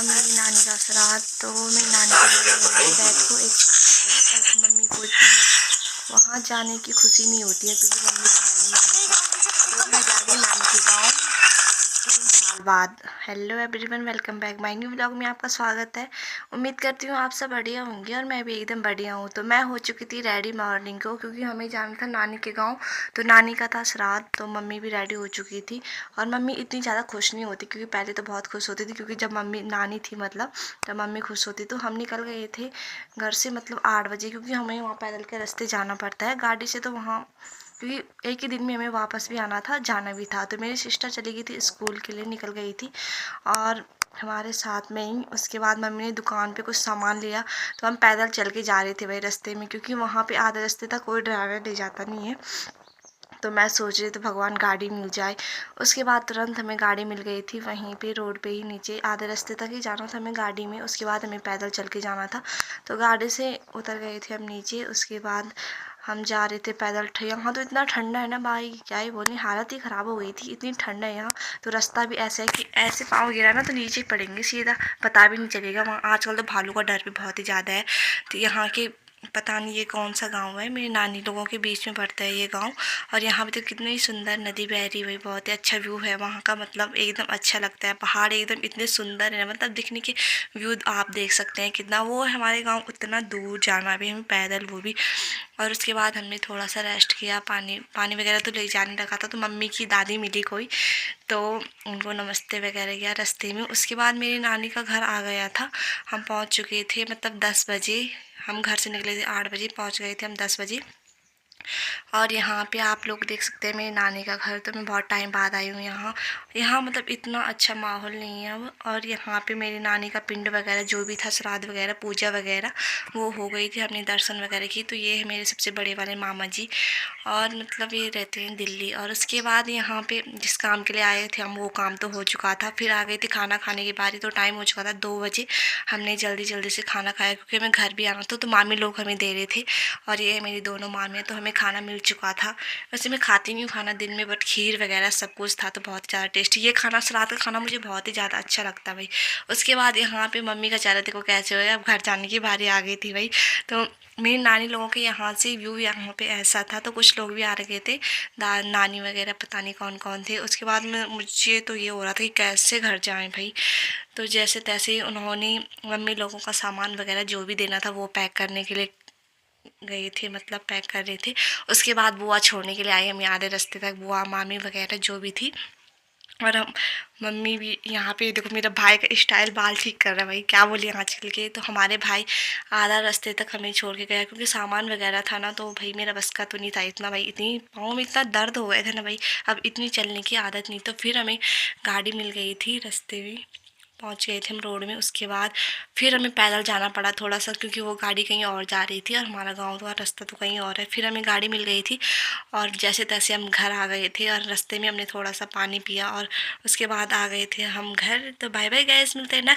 मेरी नानी का श्राद्ध। तो मेरी नानी के डैड को 1 साल हो गए और मम्मी को वहाँ जाने की खुशी नहीं होती है क्योंकि मम्मी तो है नहीं। तो मैं जा रही नानी के गाँव 3 साल बाद। Hello everyone, welcome back my new vlog में आपका स्वागत है। उम्मीद करती हूँ आप सब बढ़िया होंगे और मैं भी एकदम बढ़िया हूँ। तो मैं हो चुकी थी रेडी मॉर्निंग को, क्योंकि हमें जाना था नानी के गांव। तो नानी का था श्राद्ध, तो मम्मी भी रेडी हो चुकी थी। और मम्मी इतनी ज़्यादा खुश नहीं होती, क्योंकि पहले तो बहुत खुश होती थी, क्योंकि जब मम्मी नानी थी मतलब तब मम्मी खुश होती। तो हम निकल गए थे घर से मतलब 8 बजे, क्योंकि हमें वहाँ पैदल के रास्ते जाना पड़ता है। गाड़ी से तो वहाँ, क्योंकि एक ही दिन में हमें वापस भी आना था, जाना भी था। तो मेरी सिस्टर चली गई थी स्कूल के लिए, निकल गई थी और हमारे साथ में ही। उसके बाद मम्मी ने दुकान पे कुछ सामान लिया, तो हम पैदल चल के जा रहे थे भाई रास्ते में, क्योंकि वहाँ पे आधे रास्ते तक कोई ड्राइवर ले जाता नहीं है। तो मैं सोच रही थी भगवान गाड़ी मिल जाए। उसके बाद तुरंत हमें गाड़ी मिल गई थी, वहीं पे रोड पे ही नीचे आधे रास्ते तक ही जाना था हमें गाड़ी में। उसके बाद हमें पैदल चल के जाना था। तो गाड़ी से उतर गए थे हम नीचे। उसके बाद हम जा रहे थे पैदल। यहाँ तो इतना ठंडा है ना भाई, क्या ही बोलें, हालत ही ख़राब हो गई थी, इतनी ठंड है यहाँ। तो रास्ता भी ऐसा है कि ऐसे पाँव गिरा ना तो नीचे पड़ेंगे सीधा, पता भी नहीं चलेगा। वहाँ आजकल तो भालू का डर भी बहुत ही ज़्यादा है। तो यहाँ के पता नहीं ये कौन सा गांव है, मेरे नानी लोगों के बीच में पड़ता है ये गांव। और यहाँ पे तो कितनी सुंदर नदी बह रही हुई, बहुत ही अच्छा व्यू है वहाँ का, मतलब एकदम अच्छा लगता है। पहाड़ एकदम इतने सुंदर है, मतलब दिखने के व्यू आप देख सकते हैं कितना। वो है हमारे गाँव, उतना दूर जाना भी हमें पैदल, वो भी। और उसके बाद हमने थोड़ा सा रेस्ट किया, पानी पानी वगैरह तो ले जाने लगा था। तो मम्मी की दादी मिली कोई, तो उनको नमस्ते वगैरह किया रास्ते में। उसके बाद मेरी नानी का घर आ गया था। हम पहुंच चुके थे मतलब 10 बजे। हम घर से निकले थे 8 बजे, पहुंच गए थे हम 10 बजे। और यहाँ पे आप लोग देख सकते हैं मेरी नानी का घर। तो मैं बहुत टाइम बाद आई हूँ यहाँ। यहाँ मतलब इतना अच्छा माहौल नहीं है अब। और यहाँ पे मेरी नानी का पिंड वगैरह जो भी था, श्राद्ध वगैरह, पूजा वगैरह वो हो गई थी, हमने दर्शन वगैरह की। तो ये है मेरे सबसे बड़े वाले मामा जी, और मतलब ये रहते हैं दिल्ली। और उसके बाद यहाँ पे जिस काम के लिए आए थे हम, वो काम तो हो चुका था। फिर आ गई थी खाना खाने की बारी। तो टाइम हो चुका था 2 बजे। हमने जल्दी जल्दी से खाना खाया, क्योंकि हमें घर भी आना था। तो मामी लोग हमें दे रहे थे, और ये मेरी दोनों मामी, तो हमें खाना मिल चुका था। वैसे मैं खाती नहीं हूँ खाना दिन में, बट खीर वगैरह सब कुछ था, तो बहुत ज़्यादा टेस्टी ये खाना, श्राद्ध का खाना मुझे बहुत ही ज़्यादा अच्छा लगता है भाई। उसके बाद यहाँ पे मम्मी का चेहरा देखो कैसे हो, अब घर जाने की बारी आ गई थी भाई। तो मेरी नानी लोगों के यहाँ से व्यू यहाँ पे ऐसा था। तो कुछ लोग भी आ रहे थे, नानी वगैरह, पता नहीं कौन कौन थे। उसके बाद में मुझे तो ये हो रहा था कि कैसे घर जाएं भाई। तो जैसे तैसे ही उन्होंने मम्मी लोगों का सामान वगैरह जो भी देना था वो पैक करने के लिए गए थे, मतलब पैक कर रहे थे। उसके बाद बुआ छोड़ने के लिए आई, हम आधे रास्ते तक, बुआ मामी वगैरह जो भी थी। और हम मम्मी भी यहाँ पे देखो, मेरा भाई का स्टाइल बाल ठीक कर रहा है भाई, क्या बोलिए आजकल के। तो हमारे भाई आधा रास्ते तक हमें छोड़ के गया, क्योंकि सामान वगैरह था ना। तो भाई मेरा बस का तो नहीं था इतना भाई, इतनी पाँव में इतना दर्द हो गया था ना भाई, अब इतनी चलने की आदत नहीं। तो फिर हमें गाड़ी मिल गई थी, रास्ते में पहुंच गए थे हम रोड में। उसके बाद फिर हमें पैदल जाना पड़ा थोड़ा सा, क्योंकि वो गाड़ी कहीं और जा रही थी और हमारा गांव का रास्ता तो कहीं और है। फिर हमें गाड़ी मिल गई थी, और जैसे तैसे हम घर आ गए थे। और रास्ते में हमने थोड़ा सा पानी पिया, और उसके बाद आ गए थे हम घर। तो बाय बाय गाइस, मिलते हैं नेक्स्ट